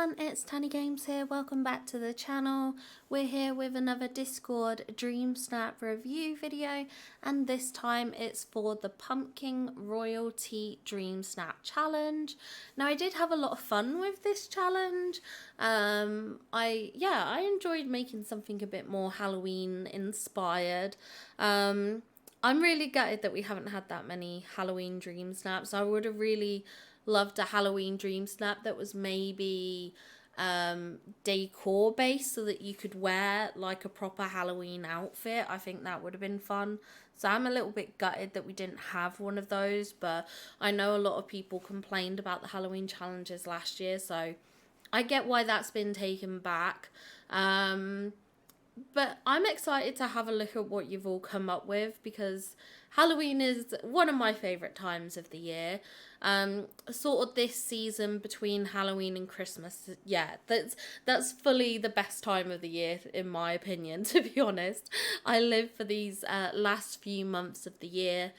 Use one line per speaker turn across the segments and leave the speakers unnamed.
everyone, it's Tiny Games here. Welcome back to the channel. We're here with another Discord Dreamsnap review video, and this time it's for the Pumpkin Royalty Dreamsnap challenge. Now, I did have a lot of fun with this challenge. I enjoyed making something a bit more Halloween inspired. I'm really gutted that we haven't had that many Halloween dream snaps. I would have really loved a Halloween dream snap that was maybe decor based, so that you could wear like a proper Halloween outfit. I think that would have been fun. So I'm a little bit gutted that we didn't have one of those, but I know a lot of people complained about the Halloween challenges last year, so I get why that's been taken back. But I'm excited to have a look at what you've all come up with, because Halloween is one of my favourite times of the year. Sort of this season between Halloween and Christmas, yeah, that's fully the best time of the year in my opinion, to be honest. I live for these last few months of the year.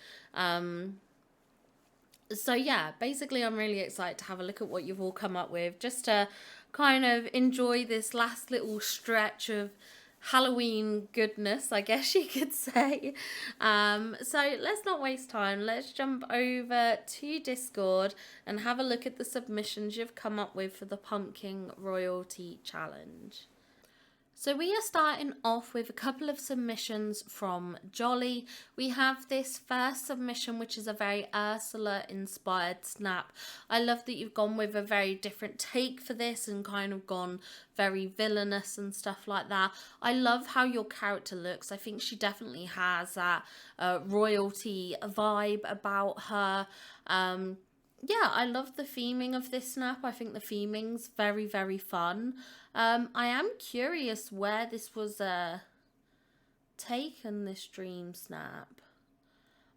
So yeah, basically I'm really excited to have a look at what you've all come up with, just to kind of enjoy this last little stretch of Halloween goodness, I guess you could say. So let's not waste time. Let's jump over to Discord and have a look at the submissions you've come up with for the Pumpkin Royalty Challenge. So we are starting off with a couple of submissions from Jolly. We have this first submission, which is a very Ursula inspired snap. I love that you've gone with a very different take for this and kind of gone very villainous and stuff like that. I love how your character looks. I think she definitely has that royalty vibe about her. Yeah, I love the theming of this snap. I think the theming's very, very fun. I am curious where this was taken, this dream snap.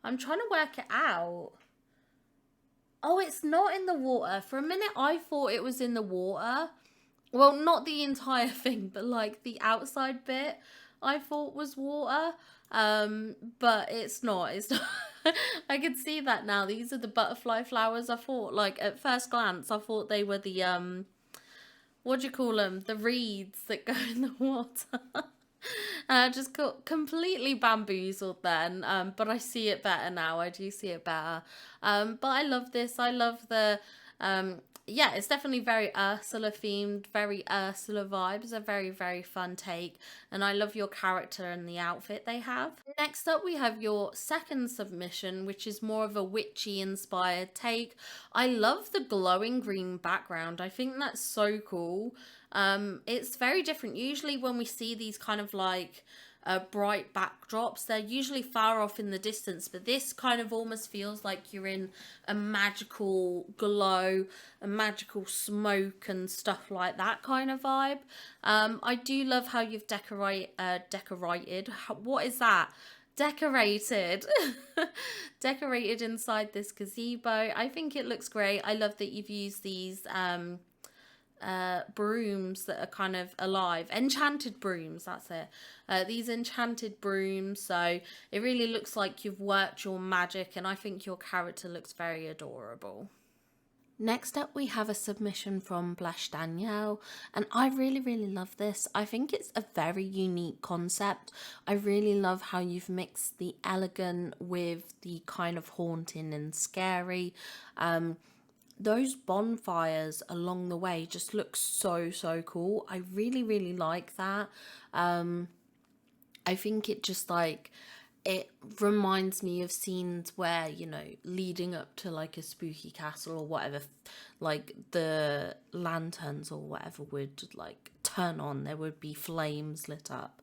I'm trying to work it out. Oh, it's not in the water. For a minute, I thought it was in the water. Well, not the entire thing, but like the outside bit I thought was water. But it's not. It's not. I can see that now. These are the butterfly flowers. I thought, like, at first glance, I thought they were the what do you call them? The reeds that go in the water. Just got completely bamboozled then. But I see it better now. I do see it better. But I love this. I love the yeah, it's definitely very Ursula themed, very Ursula vibes. A very, very fun take. And I love your character and the outfit they have. Next up, we have your second submission, which is more of a witchy inspired take. I love the glowing green background. I think that's so cool. It's very different. Usually when we see these kind of like bright backdrops, they're usually far off in the distance, but this kind of almost feels like you're in a magical glow, a magical smoke and stuff like that kind of vibe. I do love how you've decorated, what is that? Decorated decorated inside this gazebo. I think it looks great. I love that you've used these brooms that are kind of alive, enchanted brooms, that's it. These enchanted brooms, so it really looks like you've worked your magic, and I think your character looks very adorable. Next up, we have a submission from Danielle, and I really love this. I think it's a very unique concept. I really love how you've mixed the elegant with the kind of haunting and scary. Those bonfires along the way just look so cool. I really like that. I think it just like, it reminds me of scenes where, you know, leading up to like a spooky castle or whatever, like the lanterns or whatever would like turn on, there would be flames lit up.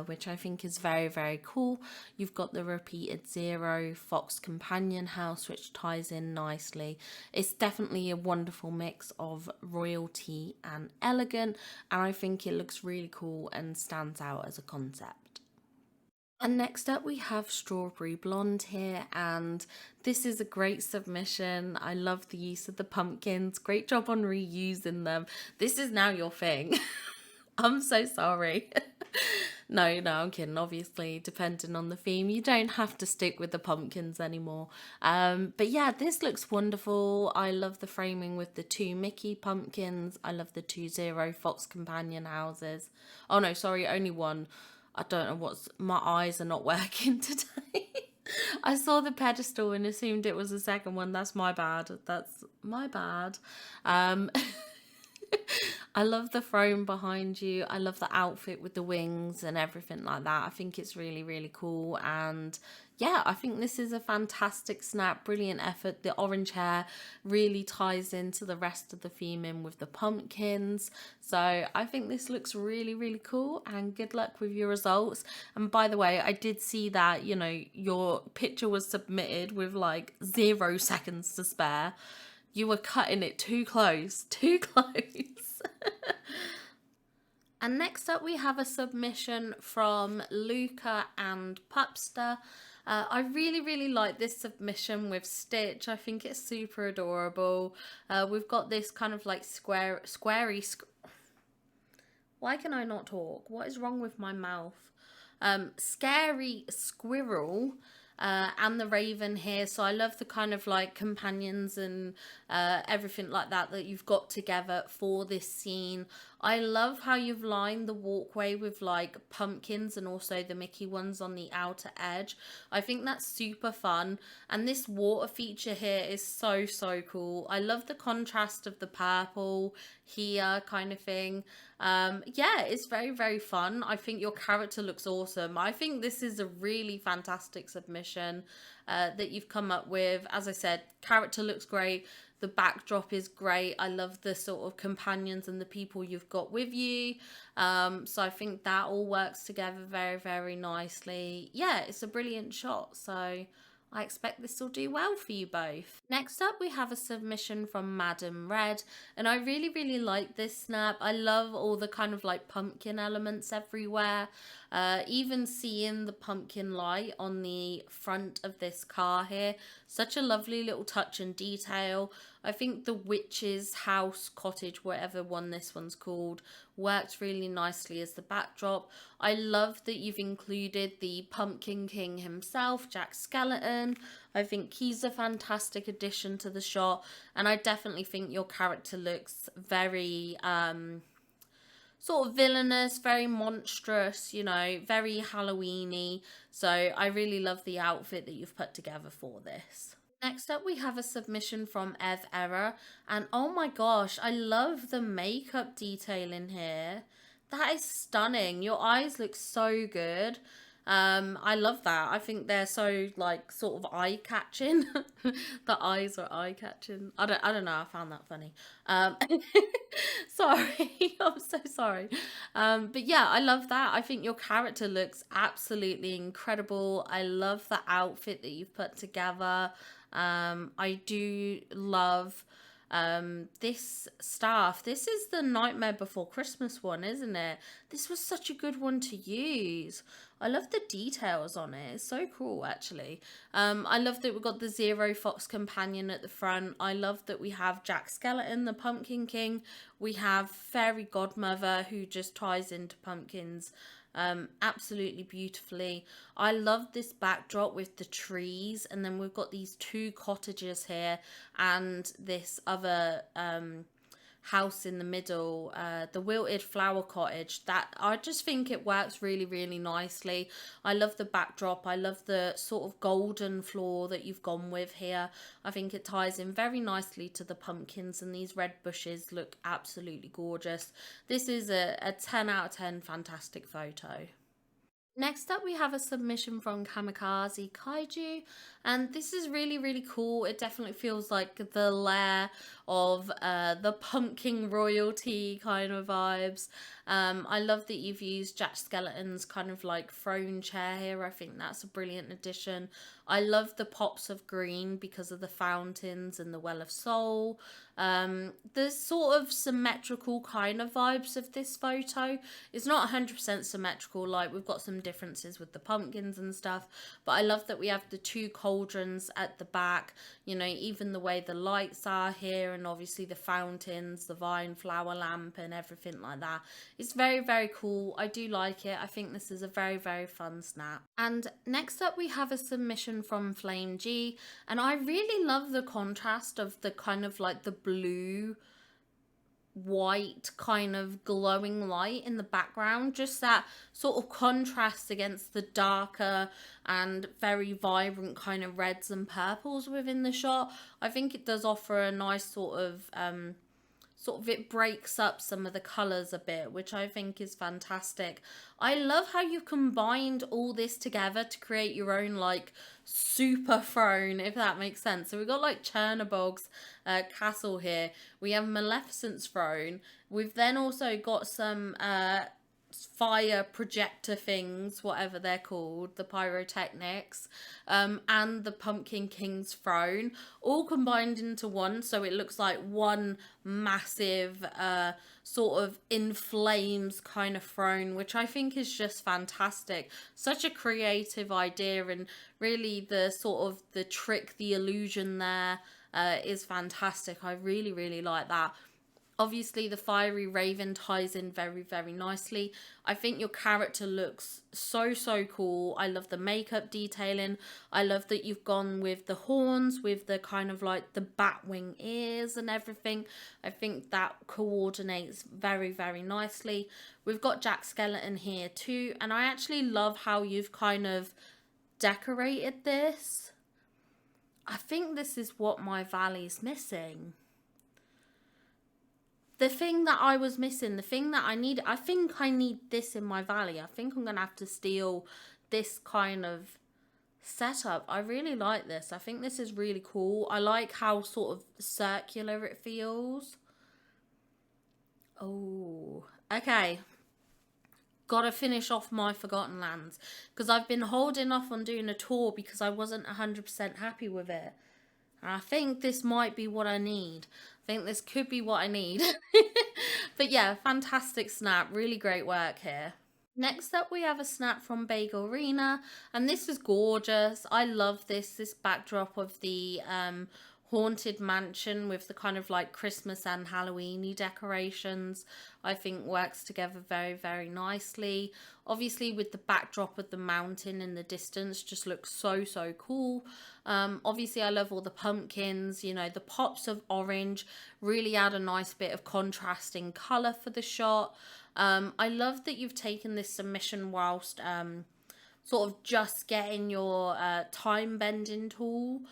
Which I think is very cool. You've got the repeated zero fox companion house, which ties in nicely. It's definitely a wonderful mix of royalty and elegant, and I think it looks really cool and stands out as a concept. And next up, we have Strawberry Blonde here, and this is a great submission. I love the use of the pumpkins. Great job on reusing them. This is now your thing. I'm so sorry. No, no, I'm kidding. Obviously, depending on the theme, you don't have to stick with the pumpkins anymore. But yeah, this looks wonderful. I love the framing with the two Mickey pumpkins. I love the 2 Zero Fox companion houses. Oh no, sorry, only one. I don't know what's, my eyes are not working today. I saw the pedestal and assumed it was the second one. That's my bad. That's my bad. Um, I love the throne behind you. I love the outfit with the wings and everything like that. I think it's really, really cool. And yeah, I think this is a fantastic snap. Brilliant effort. The orange hair really ties into the rest of the theming with the pumpkins. So I think this looks really, really cool, and good luck with your results. And by the way, I did see that, you know, your picture was submitted with like 0 seconds to spare. You were cutting it too close, too close. And next up, we have a submission from Luca and Pupster. I really, really like this submission with Stitch. I think it's super adorable. We've got this kind of like why can I not talk? What is wrong with my mouth? Scary squirrel. And the raven here, so I love the kind of like companions and everything like that you've got together for this scene. I love how you've lined the walkway with like pumpkins and also the Mickey ones on the outer edge. I think that's super fun, and this water feature here is so cool. I love the contrast of the purple here kind of thing. Yeah, it's very fun. I think your character looks awesome. I think this is a really fantastic submission that you've come up with. As I said, character looks great. The backdrop is great. I love the sort of companions and the people you've got with you. So I think that all works together very nicely. Yeah, it's a brilliant shot. So I expect this will do well for you both. Next up, we have a submission from MadamRed, and I really like this snap. I love all the kind of like pumpkin elements everywhere. Even seeing the pumpkin light on the front of this car here, such a lovely little touch and detail. I think the witch's house, cottage, whatever one this one's called, works really nicely as the backdrop. I love that you've included the Pumpkin King himself, Jack Skellington. I think he's a fantastic addition to the shot, and I definitely think your character looks very sort of villainous, very monstrous, you know, very Halloweeny. So I really love the outfit that you've put together for this. Next up, we have a submission from Ev Error, and oh my gosh, I love the makeup detail in here. That is stunning. Your eyes look so good. I love that. I think they're so like sort of eye-catching. The eyes are eye-catching. I don't know. I found that funny. Sorry. I'm so sorry. But yeah, I love that. I think your character looks absolutely incredible. I love the outfit that you've put together. I do love this staff. This is the Nightmare Before Christmas one, isn't it? This was such a good one to use. I love the details on it. It's so cool, actually. I love that we've got the Zero Fox companion at the front. I love that we have Jack Skellington, the Pumpkin King. We have Fairy Godmother, who just ties into pumpkins absolutely beautifully. I love this backdrop with the trees, and then we've got these two cottages here and this other house in the middle, the Wilted Flower Cottage. That I just think it works really nicely. I love the backdrop. I love the sort of golden floor that you've gone with here. I think it ties in very nicely to the pumpkins, and these red bushes look absolutely gorgeous. This is a 10 out of 10 fantastic photo. Next up, we have a submission from Kamakazi Kaiju, and this is really cool. It definitely feels like the lair of the pumpkin royalty kind of vibes. I love that you've used Jack Skellington's kind of like throne chair here. I think that's a brilliant addition. I love the pops of green because of the fountains and the Well of Soul. The sort of symmetrical kind of vibes of this photo. It's not 100% symmetrical, like we've got some differences with the pumpkins and stuff. But I love that we have the 2 cauldrons at the back, you know, even the way the lights are here, and obviously the fountains, the vine flower lamp and everything like that. It's very, very cool. I do like it. I think this is a very, very fun snap. And next up we have a submission from FlameG, and I really love the contrast of the kind of like the blue white kind of glowing light in the background, just that sort of contrast against the darker and very vibrant kind of reds and purples within the shot. I think it does offer a nice sort of it breaks up some of the colors a bit, which I think is fantastic. I love how you combined all this together to create your own like super throne, if that makes sense. So we've got like Chernobog's castle here. We have Maleficent's throne. We've then also got some fire projector things, whatever they're called, the pyrotechnics, and the Pumpkin King's throne, all combined into one, so it looks like one massive sort of in flames kind of throne, which I think is just fantastic. Such a creative idea, and really the sort of the trick, the illusion there is fantastic. I really, really like that. Obviously, the fiery raven ties in very, very nicely. I think your character looks so, so cool. I love the makeup detailing. I love that you've gone with the horns, with the kind of like the bat wing ears and everything. I think that coordinates very, very nicely. We've got Jack Skellington here too. And I actually love how you've kind of decorated this. I think this is what my valley's missing. The thing that I was missing, the thing that I need, I think I need this in my valley. I think I'm going to have to steal this kind of setup. I really like this. I think this is really cool. I like how sort of circular it feels. Oh, okay. Gotta finish off my Forgotten Lands, because I've been holding off on doing a tour because I wasn't 100% happy with it. And I think this might be what I need. I think this could be what I need. But yeah, fantastic snap. Really great work here. Next up, we have a snap from Bagelen, and this is gorgeous. I love this backdrop of the haunted mansion with the kind of like Christmas and Halloween-y decorations. I think works together very, very nicely. Obviously with the backdrop of the mountain in the distance, just looks so, so cool. Obviously I love all the pumpkins, you know, the pops of orange really add a nice bit of contrasting colour for the shot. I love that you've taken this submission whilst sort of just getting your time bending tool,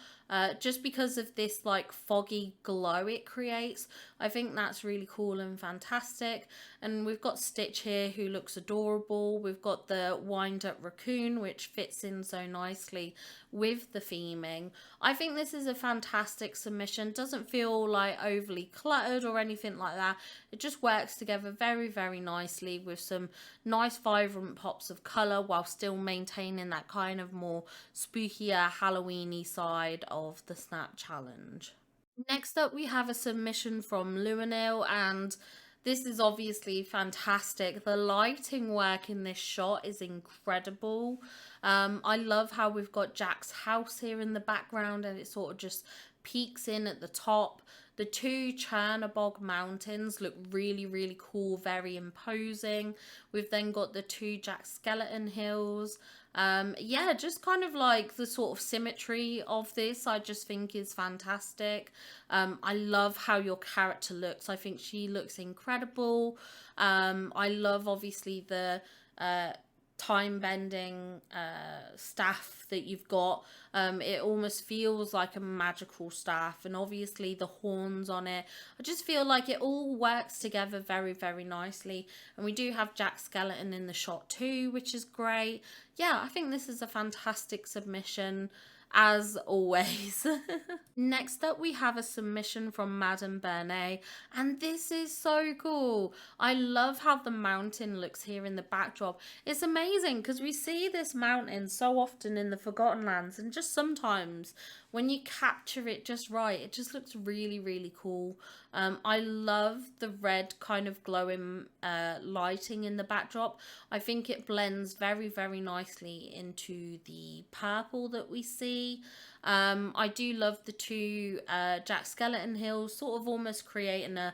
just because of this like foggy glow it creates. I think that's really cool and fantastic. And we've got Stitch here who looks adorable. We've got the wind up raccoon, which fits in so nicely with the theming. I think this is a fantastic submission. Doesn't feel like overly cluttered or anything like that. It just works together very, very nicely with some nice vibrant pops of colour while still maintaining that kind of more spookier Halloween-y side of the Snap Challenge. Next up, we have a submission from Luanil, and this is obviously fantastic. The lighting work in this shot is incredible. I love how we've got Jack's house here in the background, and it sort of just peeks in at the top. The 2 Chernobog mountains look really, really cool, very imposing. We've then got the 2 Jack Skellington hills. Yeah, just kind of like the sort of symmetry of this, I just think is fantastic. I love how your character looks. I think she looks incredible. I love obviously the time bending staff that you've got. It almost feels like a magical staff, and obviously the horns on it. I just feel like it all works together very, very nicely. And we do have Jack Skellington in the shot too, which is great. Yeah, I think this is a fantastic submission. as always. Next up, we have a submission from Madame Bernet, and this is so cool. I love how the mountain looks here in the backdrop. It's amazing because we see this mountain so often in the Forgotten Lands, and just sometimes when you capture it just right, it just looks really, really cool. I love the red kind of glowing lighting in the backdrop. I think it blends very, very nicely into the purple that we see. I do love the two Jack Skeleton hills, sort of almost creating a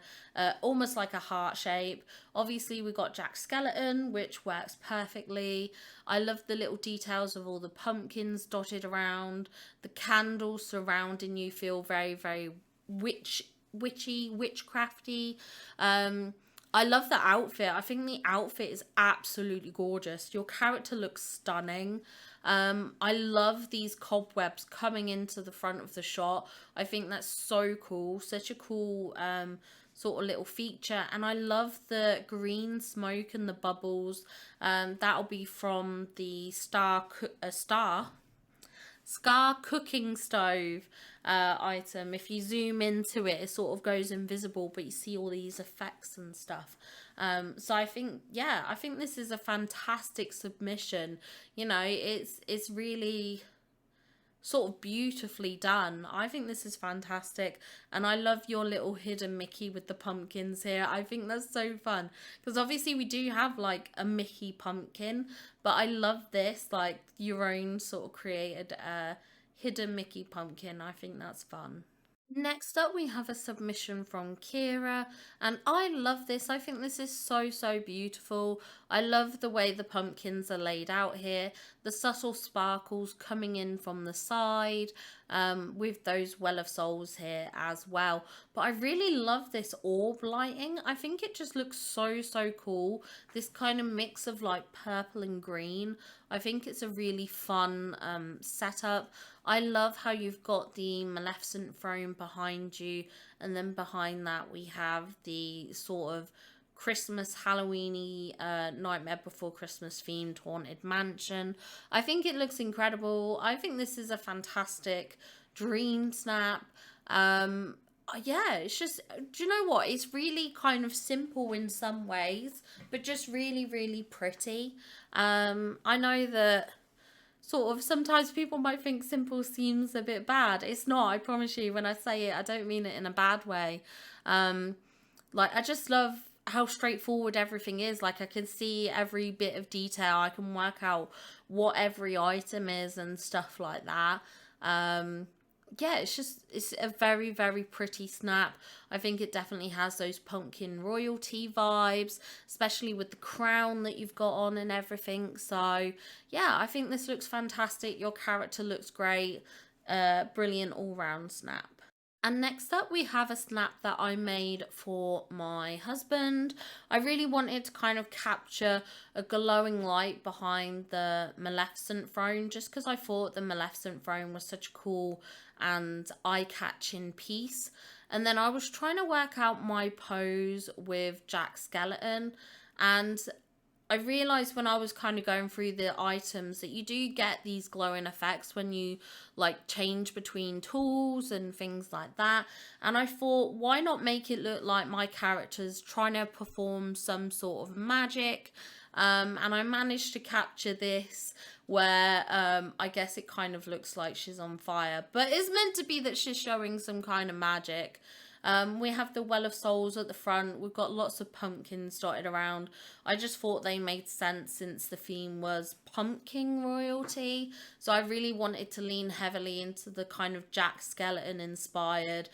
almost like a heart shape. Obviously, we got Jack Skeleton, which works perfectly. I love the little details of all the pumpkins dotted around. The candles surrounding you feel very, very witchy, witchcrafty. I love the outfit. I think the outfit is absolutely gorgeous. Your character looks stunning. I love these cobwebs coming into the front of the shot. I think that's so cool. Such a cool sort of little feature. And I love the green smoke and the bubbles. That'll be from the Scar cooking stove item. If you zoom into it, it sort of goes invisible, but you see all these effects and stuff. So I think, yeah, I think this is a fantastic submission. You know, it's really sort of beautifully done. I think this is fantastic, and I love your little hidden Mickey with the pumpkins here. I think that's so fun because obviously we do have like a Mickey pumpkin, but I love this, like your own sort of created hidden Mickey pumpkin. I think that's fun. Next up, we have a submission from Kira, and I love this. I think this is so beautiful. I love the way the pumpkins are laid out here, the subtle sparkles coming in from the side, with those Well of Souls here as well. But I really love this orb lighting. I think it just looks so cool. This kind of mix of like purple and green. I think it's a really fun setup. I love how you've got the Maleficent throne behind you, and then behind that we have the sort of Christmas Halloweeny Nightmare Before Christmas themed haunted mansion. I think it looks incredible. I think this is a fantastic Dreamsnap. Yeah, it's just, do you know what? It's really kind of simple in some ways, but just really pretty. I know that sort of sometimes people might think simple seems a bit bad. It's not, I promise you. When I say it, I don't mean it in a bad way. Like, I just love how straightforward everything is. Like, I can see every bit of detail. I can work out what every item is and stuff like that. Yeah, it's a very pretty snap. I think it definitely has those pumpkin royalty vibes, especially with the crown that you've got on and everything. So yeah, I think this looks fantastic. Your character looks great. Brilliant all round snap. And next up, we have a snap that I made for my husband. I really wanted to kind of capture a glowing light behind the Maleficent throne, just because I thought the Maleficent throne was such a cool and eye-catching piece. And then I was trying to work out my pose with Jack Skeleton, and I realised when I was kind of going through the items that you do get these glowing effects when you like change between tools and things like that. And I thought, why not make it look like my character's trying to perform some sort of magic? And I managed to capture this where I guess it kind of looks like she's on fire, but it's meant to be that she's showing some kind of magic. We have the Well of Souls at the front. We've got lots of pumpkins dotted around. I just thought they made sense since the theme was pumpkin royalty. So I really wanted to lean heavily into the kind of Jack Skeleton inspired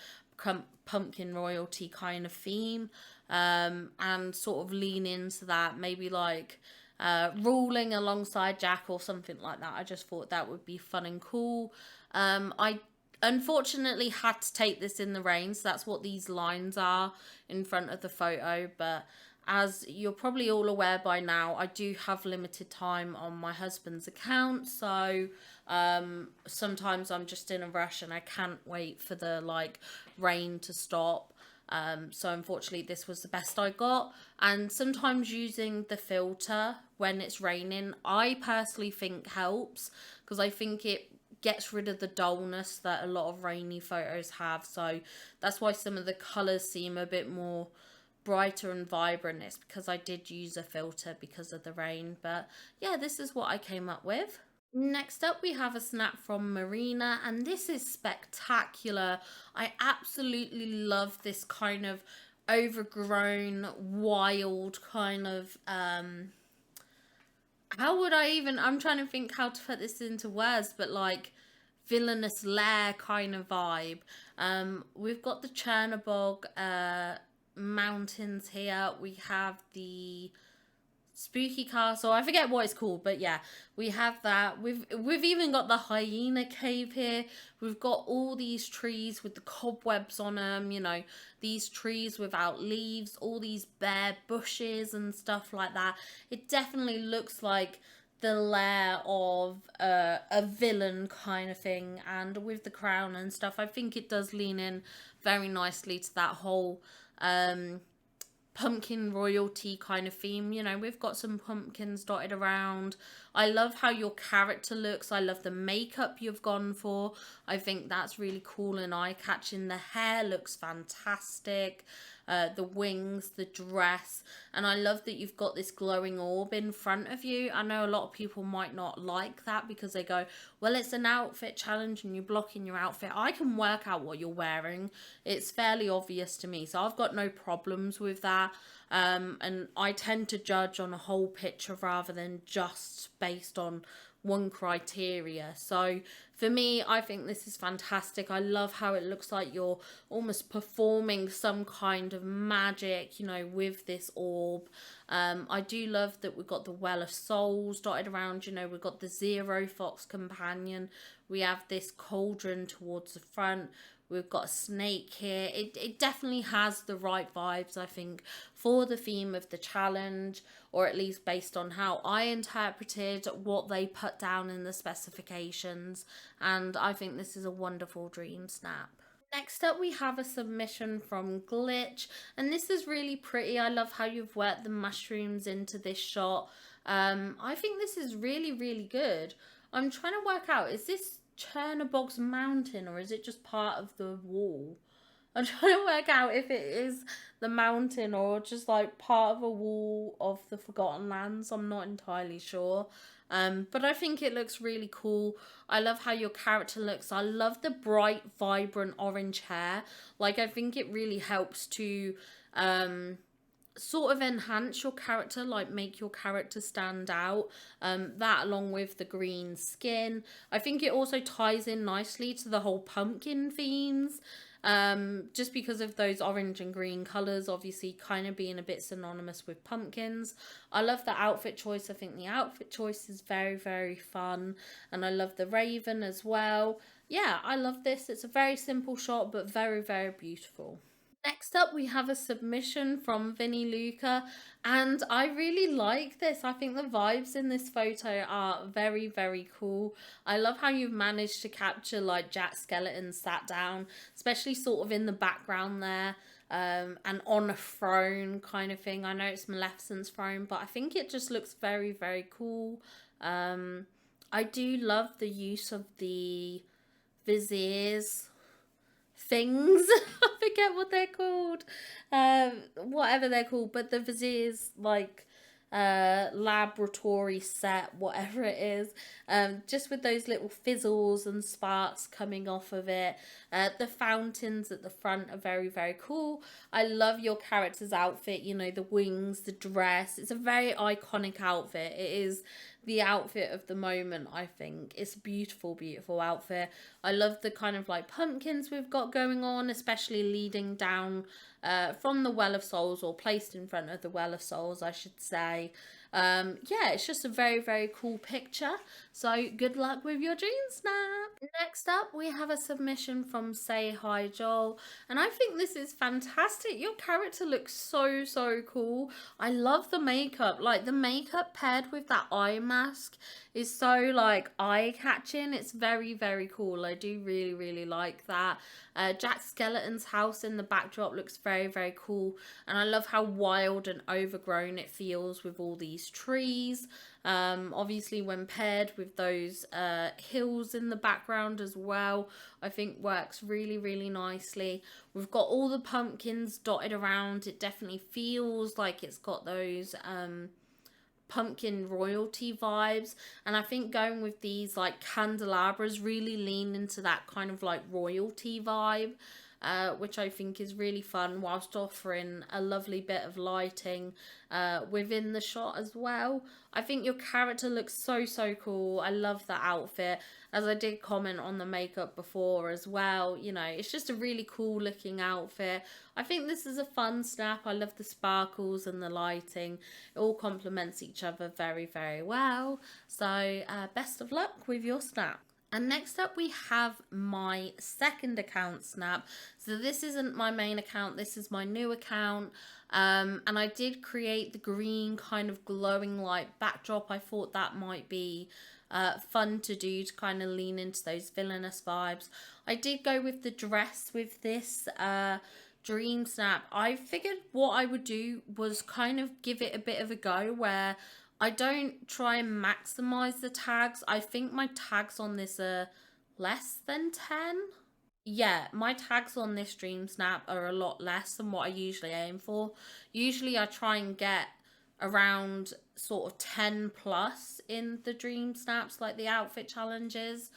pumpkin royalty kind of theme. And sort of lean into that, maybe like ruling alongside Jack or something like that. I just thought that would be fun and cool. I unfortunately had to take this in the rain, so that's what these lines are in front of the photo. But as you're probably all aware by now, I do have limited time on my husband's account, so sometimes I'm just in a rush and I can't wait for the like rain to stop. So unfortunately this was the best I got. And sometimes using the filter when it's raining, I personally think helps, because I think it gets rid of the dullness that a lot of rainy photos have. So that's why some of the colours seem a bit more brighter and vibrant. It's because I did use a filter because of the rain. But yeah, this is what I came up with. Next up, we have a snap from Marina, and this is spectacular. I absolutely love this kind of overgrown, wild kind of, how would I even, I'm trying to think how to put this into words, but like villainous lair kind of vibe. We've got the Chernobog mountains here. We have the Spooky Castle. I forget what it's called, but yeah, we have that. We've even got the hyena cave here. We've got all these trees with the cobwebs on them, you know, these trees without leaves, all these bare bushes and stuff like that. It definitely looks like the lair of a villain kind of thing, and with the crown and stuff, I think it does lean in very nicely to that whole pumpkin royalty kind of theme. You know, we've got some pumpkins dotted around. I love how your character looks. I love the makeup you've gone for. I think that's really cool and eye-catching. The hair looks fantastic. The wings, the dress, and I love that you've got this glowing orb in front of you. I know a lot of people might not like that because they go, well, it's an outfit challenge and you're blocking your outfit. I can work out what you're wearing. It's fairly obvious to me, so I've got no problems with that. And I tend to judge on a whole picture rather than just based on one criteria. So for me, I think this is fantastic. I love how it looks like you're almost performing some kind of magic, you know, with this orb. I do love that we've got the Well of Souls dotted around. You know, we've got the Zero Fox Companion. We have this cauldron towards the front. We've got a snake here. It definitely has the right vibes, I think, for the theme of the challenge, or at least based on how I interpreted what they put down in the specifications. And I think this is a wonderful dream snap. Next up, we have a submission from Glitch, and this is really pretty. I love how you've worked the mushrooms into this shot. I think this is really, really good. I'm trying to work out, is this Chernobog's mountain or is it just part of the wall? I'm trying to work out if it is the mountain or just like part of a wall of the Forgotten Lands. I'm not entirely sure. But I think it looks really cool. I love how your character looks. I love the bright, vibrant orange hair. Like, I think it really helps to sort of enhance your character, like make your character stand out. That along with the green skin. I think it also ties in nicely to the whole pumpkin themes. Just because of those orange and green colours, obviously kind of being a bit synonymous with pumpkins. I love the outfit choice. I think the outfit choice is very, very fun. And I love the raven as well. Yeah, I love this. It's a very simple shot, but very, very beautiful. Next up, we have a submission from Vinnie Luca, and I really like this. I think the vibes in this photo are very, very cool. I love how you've managed to capture like Jack Skellington sat down, especially sort of in the background there, and on a throne kind of thing. I know it's Maleficent's throne, but I think it just looks very, very cool. I do love the use of the viziers things. I forget what they're called, whatever they're called, but the vizier's like laboratory set, whatever it is, just with those little fizzles and sparks coming off of it. The fountains at the front are very, very cool. I love your character's outfit, you know, the wings, the dress. It's a very iconic outfit. It is the outfit of the moment, I think. It's a beautiful, beautiful outfit. I love the kind of like pumpkins we've got going on, especially leading down from the Well of Souls, or placed in front of the Well of Souls, I should say. Yeah, it's just a very, very cool picture. So good luck with your dream snap. Next up, we have a submission from Say Hi Joel, and I think this is fantastic. Your character looks so, so cool. I love the makeup. Like, the makeup paired with that eye mask is so like eye-catching. It's very, very cool. I do really, really like that. Jack Skellington's house in the backdrop looks very, very cool, and I love how wild and overgrown it feels with all these these trees. Obviously when paired with those hills in the background as well, I think works really, really nicely. We've got all the pumpkins dotted around. It definitely feels like it's got those pumpkin royalty vibes, and I think going with these like candelabras really lean into that kind of like royalty vibe, which I think is really fun, whilst offering a lovely bit of lighting within the shot as well. I think your character looks so cool. I love that outfit, as I did comment on the makeup before as well. You know, it's just a really cool looking outfit. I think this is a fun snap. I love the sparkles and the lighting. It all complements each other very well. So best of luck with your snap. And next up we have my second account snap. So this isn't my main account, this is my new account. And I did create the green kind of glowing light backdrop. I thought that might be fun to do, to kind of lean into those villainous vibes. I did go with the dress with this Dreamsnap. I figured what I would do was kind of give it a bit of a go where I don't try and maximize the tags. I think my tags on this are less than 10. Yeah, my tags on this Dreamsnap are a lot less than what I usually aim for. Usually I try and get around sort of 10 plus in the Dreamsnaps, like the outfit challenges.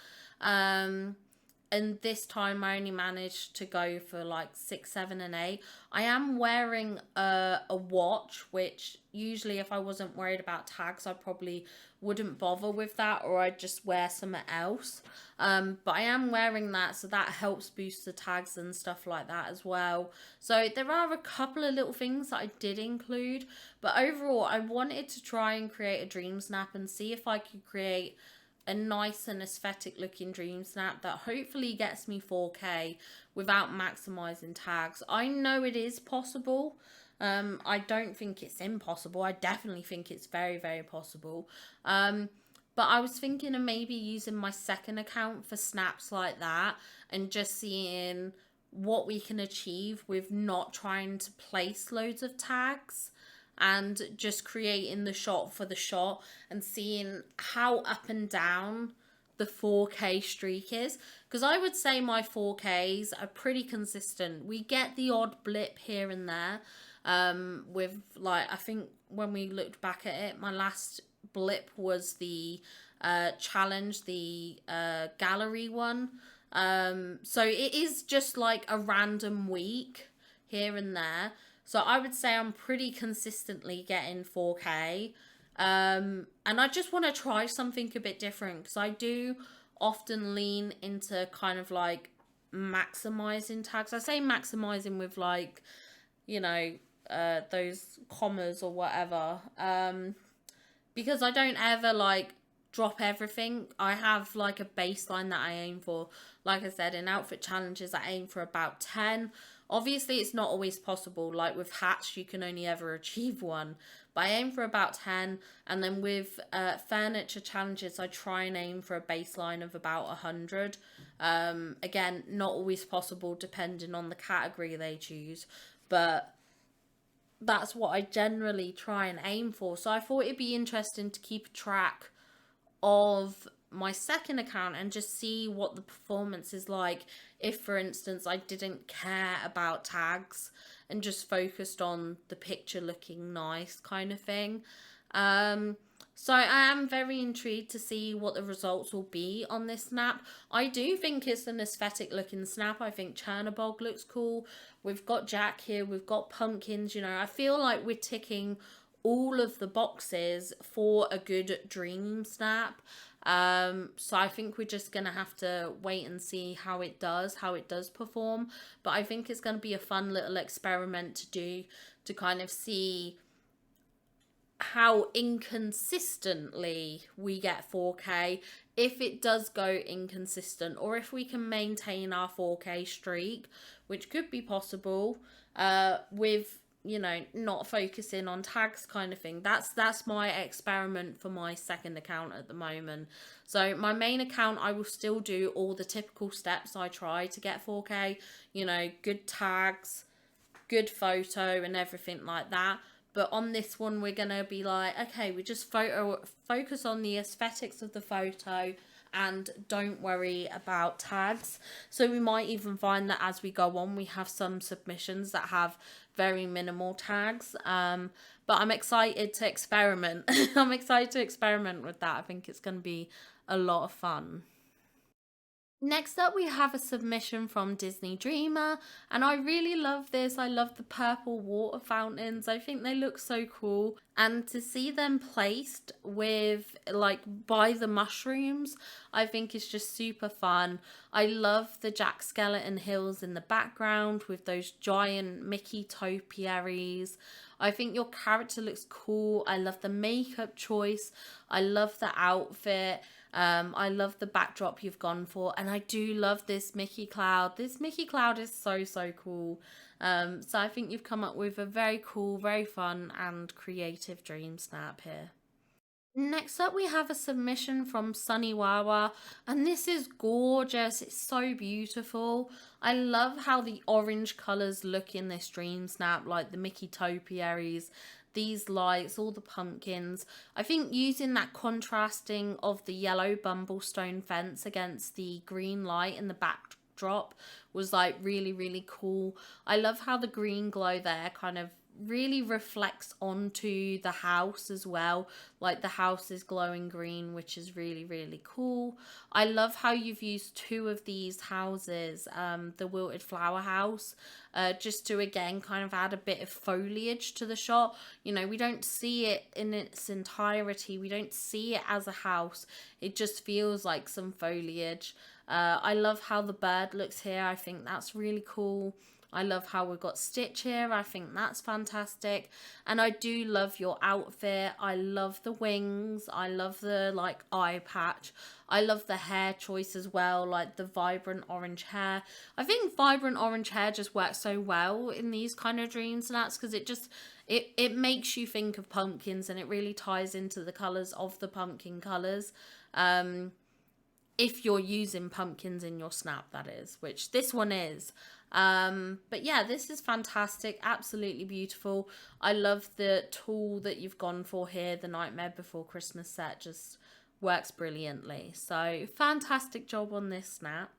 And this time I only managed to go for like 6, 7 and 8. I am wearing a watch, which usually if I wasn't worried about tags, I probably wouldn't bother with that, or I'd just wear something else. But I am wearing that, so that helps boost the tags and stuff like that as well. So there are a couple of little things that I did include, but overall I wanted to try and create a Dreamsnap and see if I could create a nice and aesthetic looking Dreamsnap that hopefully gets me 4K without maximizing tags. I know it is possible. I don't think it's impossible. I definitely think it's very possible. But I was thinking of maybe using my second account for snaps like that and just seeing what we can achieve with not trying to place loads of tags, and just creating the shot for the shot and seeing how up and down the 4K streak is. Because I would say my 4Ks are pretty consistent. We get the odd blip here and there. With like, I think when we looked back at it, my last blip was the challenge, the gallery one. So it is just like a random week here and there. So I would say I'm pretty consistently getting 4K. And I just want to try something a bit different, because I do often lean into kind of like maximizing tags. I say maximizing with like, you know, those commas or whatever. Because I don't ever like drop everything. I have like a baseline that I aim for. Like I said, in outfit challenges, I aim for about 10. Obviously, it's not always possible. Like with hats, you can only ever achieve 1. But I aim for about 10. And then with furniture challenges, I try and aim for a baseline of about 100. Again, not always possible depending on the category they choose. But that's what I generally try and aim for. So I thought it'd be interesting to keep track of my second account and just see what the performance is like if, for instance, I didn't care about tags and just focused on the picture looking nice kind of thing. So I am very intrigued to see what the results will be on this snap. I do think it's an aesthetic looking snap. I think Chernobog looks cool. We've got Jack here. We've got pumpkins. You know, I feel like we're ticking all of the boxes for a good dream snap. So I think we're just gonna have to wait and see how it does perform. But I think it's gonna be a fun little experiment to do, to kind of see how inconsistently we get 4K, if it does go inconsistent, or if we can maintain our 4K streak, which could be possible with, you know, not focusing on tags kind of thing. That's my experiment for my second account at the moment. So my main account, I will still do all the typical steps I try to get 4K, you know, good tags, good photo and everything like that. But on this one, we're going to be like, okay, we just focus on the aesthetics of the photo and don't worry about tags. So we might even find that as we go on, we have some submissions that have very minimal tags. But I'm excited to experiment. I'm excited to experiment with that. I think it's going to be a lot of fun. Next up, we have a submission from Disney Dreamer, and I really love this. I love the purple water fountains. I think they look so cool, and to see them placed with, like, by the mushrooms, I think is just super fun. I love the Jack Skellington Hills in the background with those giant Mickey topiaries. I think your character looks cool. I love the makeup choice. I love the outfit. I love the backdrop you've gone for, and I do love this Mickey cloud. This Mickey cloud is so cool. So I think you've come up with a very cool, very fun and creative dream snap here. Next up, we have a submission from Sunny Wawa, and this is gorgeous. It's so beautiful. I love how the orange colors look in this dream snap, like the Mickey topiaries, these lights, all the pumpkins. I think using that contrasting of the yellow bumblestone fence against the green light in the backdrop was like really cool. I love how the green glow there kind of really reflects onto the house as well, like the house is glowing green, which is really cool. I love how you've used two of these houses, the wilted flower house, just to again kind of add a bit of foliage to the shot. You know, we don't see it in its entirety, we don't see it as a house, it just feels like some foliage. I love how the bird looks here. I think that's really cool. I love how we've got Stitch here. I think that's fantastic. And I do love your outfit. I love the wings. I love the like eye patch. I love the hair choice as well, like the vibrant orange hair. I think vibrant orange hair just works so well in these kind of dream snaps because it just, it makes you think of pumpkins and it really ties into the colours of the pumpkin colours. If you're using pumpkins in your snap, that is, which this one is. But yeah, this is fantastic, absolutely beautiful. I love the tool that you've gone for here. The Nightmare Before Christmas set just works brilliantly. So fantastic job on this snap.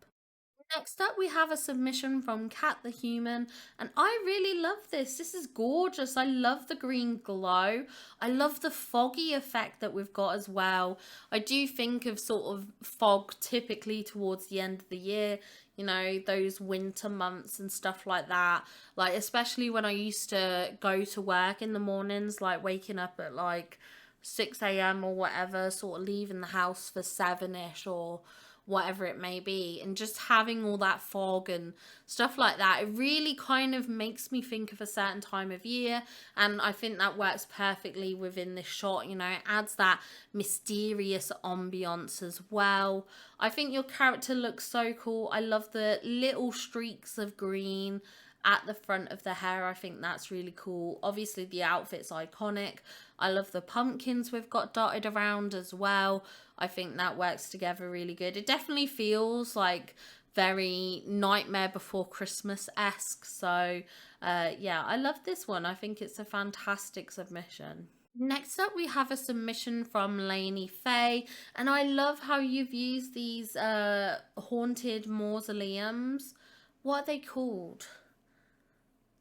Next up, we have a submission from Cat the Human, and I really love this. This is gorgeous. I love the green glow. I love the foggy effect that we've got as well. I do think of sort of fog typically towards the end of the year, you know, those winter months and stuff like that. Like, especially when I used to go to work in the mornings, like waking up at like 6 a.m. or whatever, sort of leaving the house for 7-ish or whatever it may be, and just having all that fog and stuff like that, it really kind of makes me think of a certain time of year, and I think that works perfectly within this shot. You know, it adds that mysterious ambiance as well. I think your character looks so cool. I love the little streaks of green at the front of the hair. I think that's really cool. Obviously the outfit's iconic. I love the pumpkins we've got dotted around as well. I think that works together really good. It definitely feels like very Nightmare Before Christmas-esque. So yeah, I love this one. I think it's a fantastic submission. Next up, we have a submission from Lany Fay, and I love how you've used these haunted mausoleums. What are they called?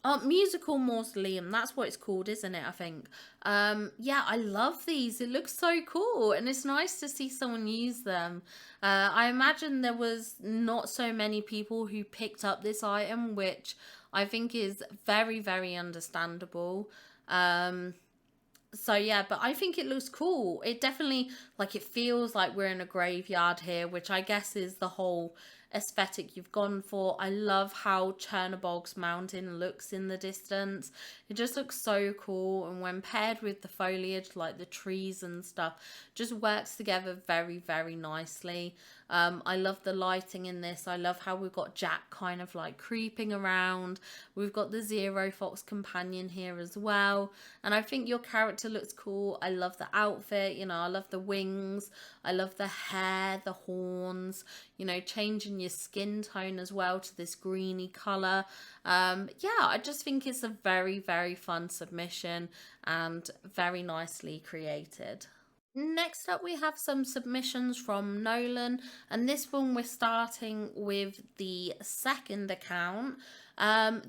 Oh, musical mausoleum, that's what it's called, isn't it? I think. Yeah, I love these. It looks so cool, and it's nice to see someone use them. I imagine there was not so many people who picked up this item, which I think is very understandable. So yeah, but I think it looks cool. It definitely, like, it feels like we're in a graveyard here, which I guess is the whole aesthetic you've gone for. I love how Chernobog's mountain looks in the distance. It just looks so cool, and when paired with the foliage, like the trees and stuff, just works together very nicely. I love the lighting in this. I love how we've got Jack kind of like creeping around. We've got the Zero Fox companion here as well. And I think your character looks cool. I love the outfit, you know, I love the wings. I love the hair, the horns, you know, changing your skin tone as well to this greeny colour. Yeah, I just think it's a very, very fun submission and very nicely created. Next up, we have some submissions from Nolan, and this one we're starting with the second account.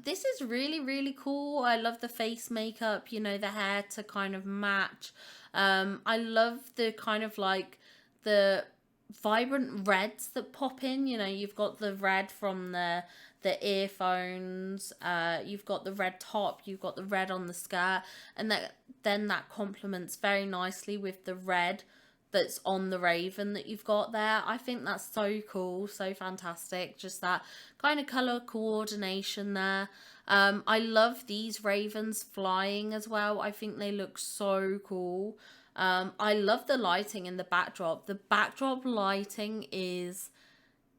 This is really, really cool. I love the face makeup, you know, the hair to kind of match. I love the kind of like the vibrant reds that pop in. You know, you've got the red from the earphones, you've got the red top, you've got the red on the skirt, and then that complements very nicely with the red that's on the raven that you've got there. I think that's so cool, so fantastic, just that kind of colour coordination there. I love these ravens flying as well. I think they look so cool. I love the lighting in the backdrop. The backdrop lighting is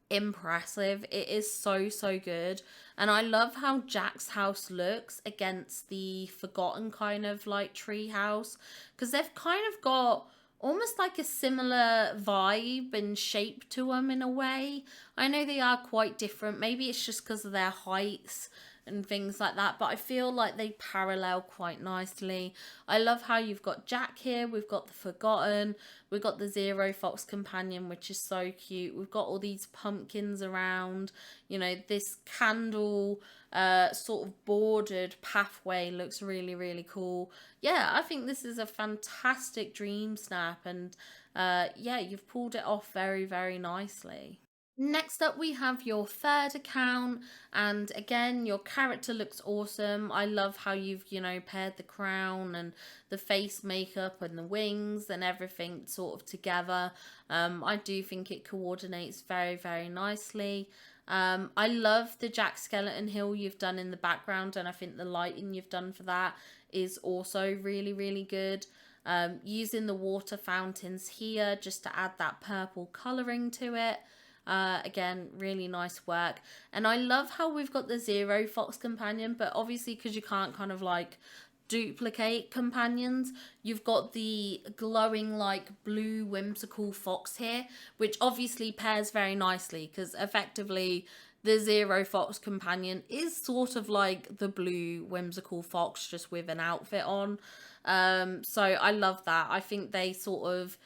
impressive. It is so, so good. And I love how Jack's house looks against the forgotten kind of like tree house, because they've kind of got almost like a similar vibe and shape to them in a way. I know they are quite different. Maybe it's just because of their heights and things like that, but I feel like they parallel quite nicely. I love how you've got Jack here, we've got the Forgotten, we've got the Zero Fox companion, which is so cute. We've got all these pumpkins around, you know, this candle sort of bordered pathway looks really, really cool. Yeah, I think this is a fantastic Dreamsnap, and yeah, you've pulled it off very, very nicely. Next up, we have your third account, and again, your character looks awesome. I love how you've, you know, paired the crown and the face makeup and the wings and everything sort of together. I do think it coordinates very, very nicely. I love the Jack Skeleton Hill you've done in the background, and I think the lighting you've done for that is also really, really good. Using the water fountains here just to add that purple colouring to it. Again, really nice work. And I love how we've got the Zero Fox companion, but obviously because you can't kind of like duplicate companions, you've got the glowing like blue whimsical fox here, which obviously pairs very nicely because effectively the Zero Fox companion is sort of like the blue whimsical fox just with an outfit on. So I love that. I think they sort of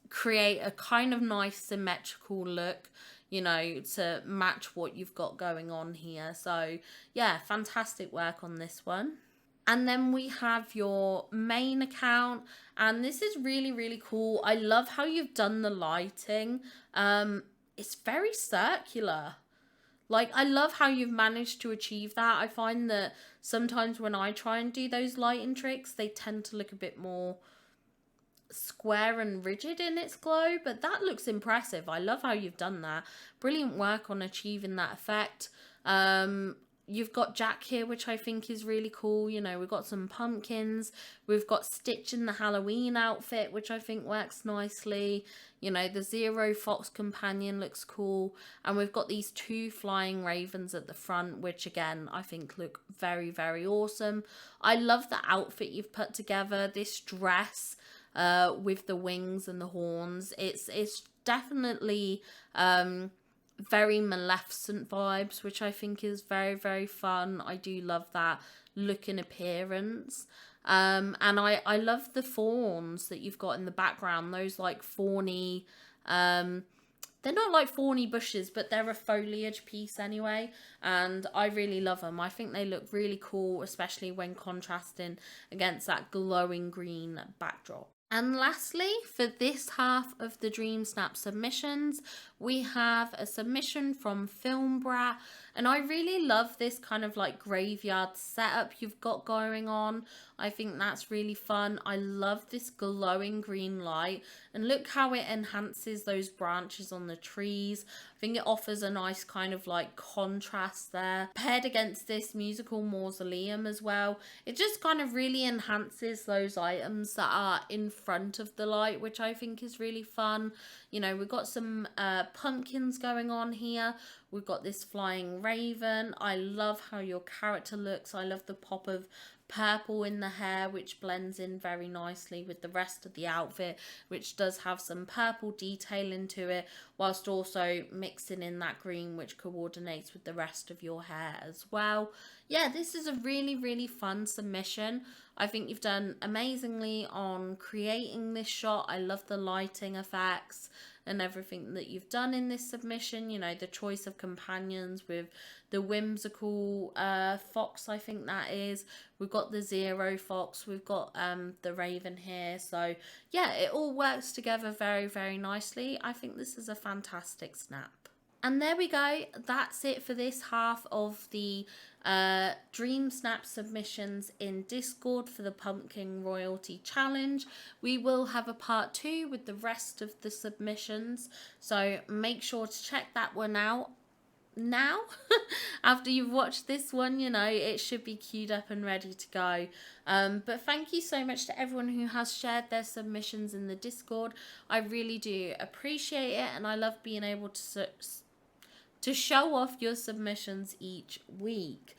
create a kind of nice symmetrical look, you know, to match what you've got going on here. So yeah, fantastic work on this one. And then we have your main account, and this is really, really cool. I love how you've done the lighting. It's very circular. Like, I love how you've managed to achieve that. I find that sometimes when I try and do those lighting tricks, they tend to look a bit more square and rigid in its glow, but that looks impressive. I love how you've done that. Brilliant work on achieving that effect. You've got Jack here, which I think is really cool. You know, we've got some pumpkins. We've got Stitch in the Halloween outfit, which I think works nicely. You know, the Zero Fox companion looks cool. And we've got these two flying ravens at the front, which again, I think look very, very awesome. I love the outfit you've put together. This dress with the wings and the horns. It's definitely very Maleficent vibes, which I think is very, very fun. I do love that look and appearance. And I love the fawns that you've got in the background. Those like fawny, they're not like thorny bushes, but they're a foliage piece anyway. And I really love them. I think they look really cool, especially when contrasting against that glowing green backdrop. And lastly, for this half of the Dreamsnap submissions, we have a submission from Film Brat. And I really love this kind of like graveyard setup you've got going on. I think that's really fun. I love this glowing green light, and look how it enhances those branches on the trees. I think it offers a nice kind of like contrast there. Paired against this musical mausoleum as well, it just kind of really enhances those items that are in front of the light, which I think is really fun. You know, we've got some pumpkins going on here. We've got this flying raven. I love how your character looks. I love the pop of purple in the hair, which blends in very nicely with the rest of the outfit, which does have some purple detail into it, whilst also mixing in that green, which coordinates with the rest of your hair as well. Yeah, this is a really, really fun submission. I think you've done amazingly on creating this shot. I love the lighting effects and everything that you've done in this submission. You know, the choice of companions with the whimsical fox, I think that is. We've got the zero fox. We've got the raven here. So yeah, it all works together very, very nicely. I think this is a fantastic snap. And there we go. That's it for this half of the Dreamsnap submissions in Discord for the Pumpkin Royalty Challenge. We will have a part 2 with the rest of the submissions, so make sure to check that one out now. After you've watched this one, you know, it should be queued up and ready to go. But thank you so much to everyone who has shared their submissions in the Discord. I really do appreciate it, and I love being able to show off your submissions each week.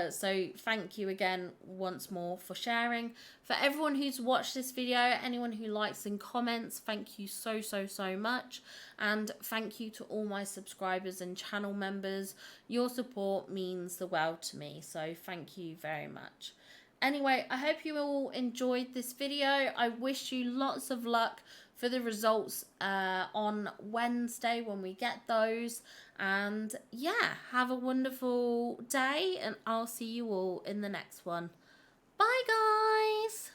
So thank you again once more for sharing. For everyone who's watched this video, anyone who likes and comments, thank you so, so, so much. And thank you to all my subscribers and channel members. Your support means the world to me, so thank you very much. Anyway, I hope you all enjoyed this video. I wish you lots of luck for the results on Wednesday when we get those. And yeah, have a wonderful day, and I'll see you all in the next one. Bye, guys!